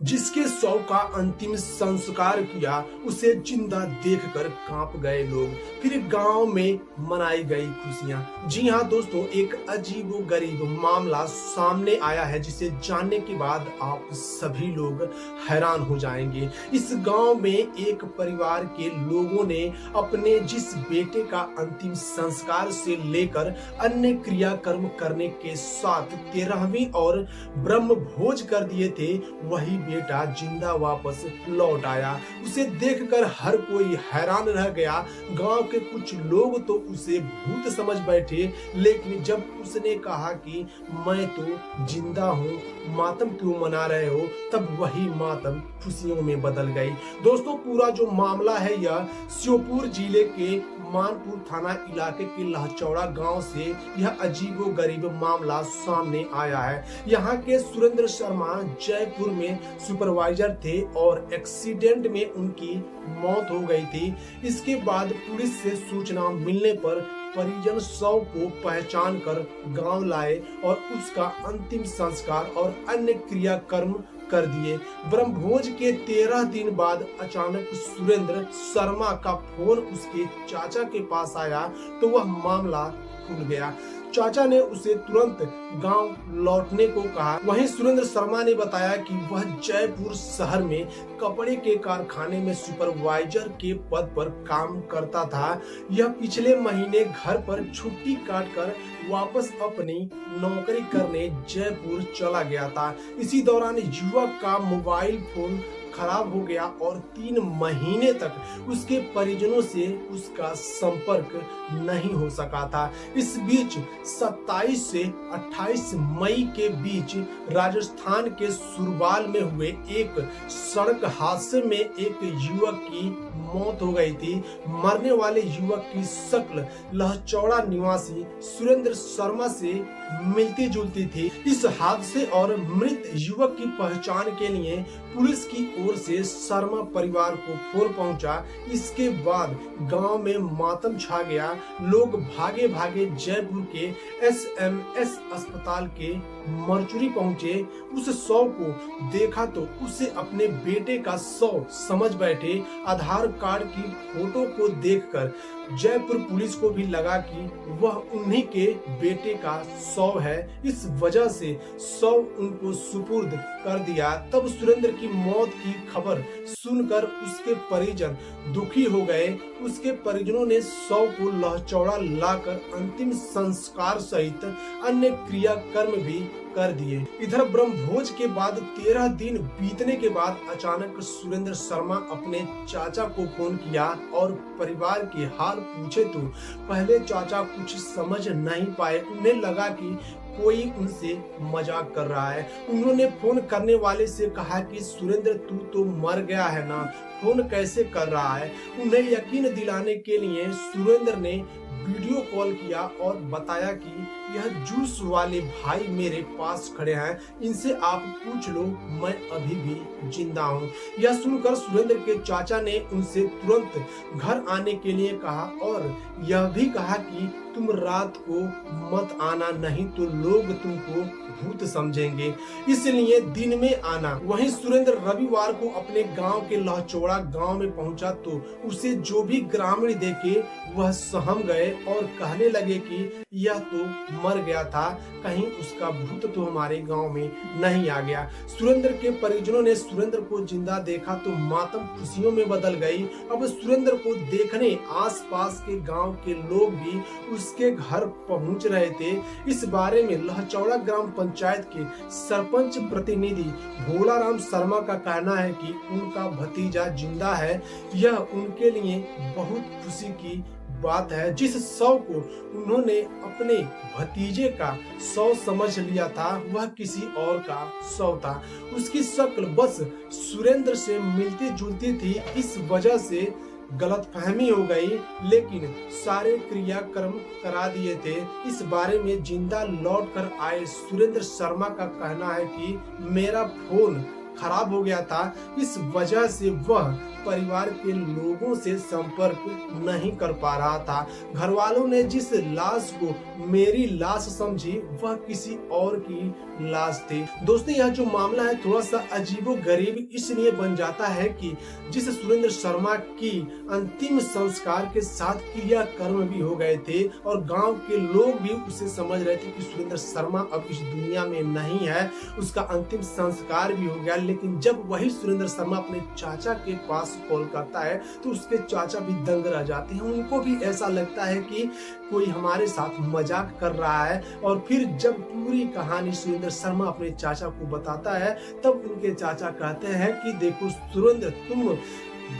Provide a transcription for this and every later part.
जिसके शव का अंतिम संस्कार किया उसे जिंदा देखकर कांप गए लोग। फिर गांव में मनाई गई खुशियां। जी हां दोस्तों, एक अजीबोगरीब मामला सामने आया है जिसे जानने के बाद आप सभी लोग हैरान हो जाएंगे। इस गांव में एक परिवार के लोगों ने अपने जिस बेटे का अंतिम संस्कार से लेकर अन्य क्रियाकर्म करने के साथ 13वीं और ब्रह्म भोज कर दिए थे, वही बेटा जिंदा वापस लौट आया। उसे देखकर हर कोई हैरान रह गया। गांव के कुछ लोग तो उसे भूत समझ बैठे, लेकिन जब उसने कहा कि मैं तो जिंदा हूँ, मातम क्यों मना रहे हो, तब वही मातम खुशियों में बदल गई। दोस्तों, पूरा जो मामला है यह श्योपुर जिले के मानपुर थाना इलाके के लहचौड़ा गांव से यह अजीबोगरीब मामला सामने आया है। यहाँ के सुरेंद्र शर्मा जयपुर में सुपरवाइजर थे और एक्सीडेंट में उनकी मौत हो गई थी। इसके बाद पुलिस से सूचना मिलने पर परिजन शव को पहचान कर गांव लाए और उसका अंतिम संस्कार और अन्य क्रियाकर्म कर दिए। ब्रह्मभोज के 13 दिन बाद अचानक सुरेंद्र शर्मा का फोन उसके चाचा के पास आया तो वह मामला खुल गया। चाचा ने उसे तुरंत गांव लौटने को कहा। वहीं सुरेंद्र शर्मा ने बताया कि वह जयपुर शहर में कपड़े के कारखाने में सुपरवाइजर के पद पर काम करता था। यह पिछले महीने घर पर छुट्टी काटकर वापस अपनी नौकरी करने जयपुर चला गया था। इसी दौरान युवक का मोबाइल फोन खराब हो गया और 3 महीने तक उसके परिजनों से उसका संपर्क नहीं हो सका था। इस बीच 27 से 28 मई के बीच राजस्थान के सुरबाल में हुए एक सड़क हादसे में एक युवक की मौत हो गई थी। मरने वाले युवक की शक्ल लहचौड़ा निवासी सुरेंद्र शर्मा से मिलती जुलती थी। इस हादसे और मृत युवक की पहचान के लिए पुलिस की ओर से शर्मा परिवार को फोन पहुंचा। इसके बाद गांव में मातम छा गया। लोग भागे भागे जयपुर के SMS अस्पताल के मरचुरी पहुंचे। उस शव को देखा तो उसे अपने बेटे का शव समझ बैठे। आधार कार्ड की फोटो को देखकर जयपुर पुलिस को भी लगा कि वह उन्हीं के बेटे का शव है। इस वजह से शव उनको सुपुर्द कर दिया। तब सुरेंद्र की मौत की खबर सुनकर उसके परिजन दुखी हो गए। उसके परिजनों ने शव को लहचौड़ा लाकर अंतिम संस्कार सहित अन्य क्रियाकर्म भी कर दिए। इधर ब्रह्मभोज के बाद 13 दिन बीतने के बाद अचानक सुरेंद्र शर्मा अपने चाचा को फोन किया और परिवार के हाल पूछे तो पहले चाचा कुछ समझ नहीं पाए। उन्हें लगा कि कोई उनसे मजाक कर रहा है। उन्होंने फोन करने वाले से कहा कि सुरेंद्र तू तो मर गया है ना, फोन कैसे कर रहा है। उन्हें यकीन दिलाने के लिए सुरेंद्र ने वीडियो कॉल किया और बताया कि यह जूस वाले भाई मेरे पास खड़े हैं, इनसे आप पूछ लो, मैं अभी भी जिंदा हूँ। यह सुनकर सुरेंद्र के चाचा ने उनसे तुरंत घर आने के लिए कहा और यह भी कहा कि तुम रात को मत आना, नहीं तो लोग तुमको भूत समझेंगे, इसलिए दिन में आना। वहीं सुरेंद्र रविवार को अपने गांव के लहचौड़ा गांव में पहुंचा तो उसे जो भी ग्रामीण देखे वह सहम गए और कहने लगे कि यह तो मर गया था, कहीं उसका भूत तो हमारे गांव में नहीं आ गया। सुरेंद्र के परिजनों ने सुरेंद्र को जिंदा देखा तो मातम खुशियों में बदल गई। अब सुरेंद्र को देखने आसपास के गांव के लोग भी उसके घर पहुंच रहे थे। इस बारे में लहचौड़ा ग्राम पंचायत के सरपंच प्रतिनिधि भोलाराम शर्मा का कहना है कि उनका भतीजा जिंदा है। यह उनके लिए बहुत खुशी की बात है। जिस शव को उन्होंने अपने भतीजे का शव समझ लिया था वह किसी और का शव था। उसकी शक्ल बस सुरेंद्र से मिलती जुलती थी। इस वजह से गलतफहमी हो गई, लेकिन सारे क्रियाकर्म करा दिए थे। इस बारे में जिंदा लौट कर आए सुरेंद्र शर्मा का कहना है कि मेरा फोन खराब हो गया था। इस वजह से वह परिवार के लोगों से संपर्क नहीं कर पा रहा था। घर वालों ने जिस लाश को मेरी लाश समझी वह किसी और की लाश थी। दोस्तों यह जो मामला है थोड़ा सा अजीबोगरीब इसलिए बन जाता है कि जिस सुरेंद्र शर्मा की अंतिम संस्कार के साथ क्रियाकर्म भी हो गए थे और गांव के लोग भी उसे समझ रहे थे कि सुरेंद्र शर्मा अब इस दुनिया में नहीं है, उसका अंतिम संस्कार भी हो गया। लेकिन जब वही सुरेंद्र शर्मा अपने चाचा के पास कॉल करता है तो उसके चाचा भी दंग रह जाते हैं। उनको भी ऐसा लगता है कि कोई हमारे साथ मजाक कर रहा है। और फिर जब पूरी कहानी सुरेंद्र शर्मा अपने चाचा को बताता है तब उनके चाचा कहते हैं कि देखो सुरेंद्र, तुम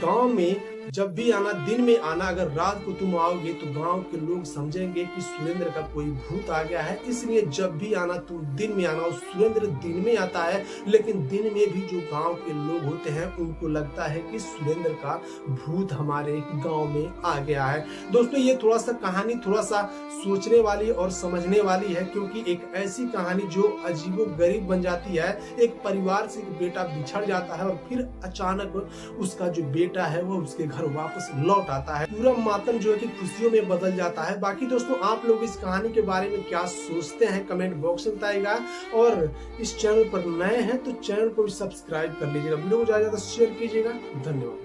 गांव में जब भी आना, दिन में आना, अगर रात को तुम आओगे तो गांव के लोग समझेंगे कि सुरेंद्र का कोई भूत आ गया है, इसलिए जब भी आना तुम दिन में आना। और सुरेंद्र दिन में आता है, लेकिन दिन में भी जो गांव के लोग होते हैं उनको लगता है कि सुरेंद्र का भूत हमारे गांव में आ गया है। दोस्तों ये थोड़ा सा कहानी थोड़ा सा सोचने वाली और समझने वाली है, क्योंकि एक ऐसी कहानी जो अजीबोगरीब बन जाती है। एक परिवार से एक बेटा बिछड़ जाता है और फिर अचानक उसका जो बेटा है वो उसके घर वापस लौट आता है। पूरा मातम जो है कि खुशियों में बदल जाता है। बाकी दोस्तों आप लोग इस कहानी के बारे में क्या सोचते हैं कमेंट बॉक्स में बताइएगा। और इस चैनल पर नए हैं तो चैनल को भी सब्सक्राइब कर लीजिएगा, वीडियो को ज्यादा शेयर कीजिएगा। धन्यवाद।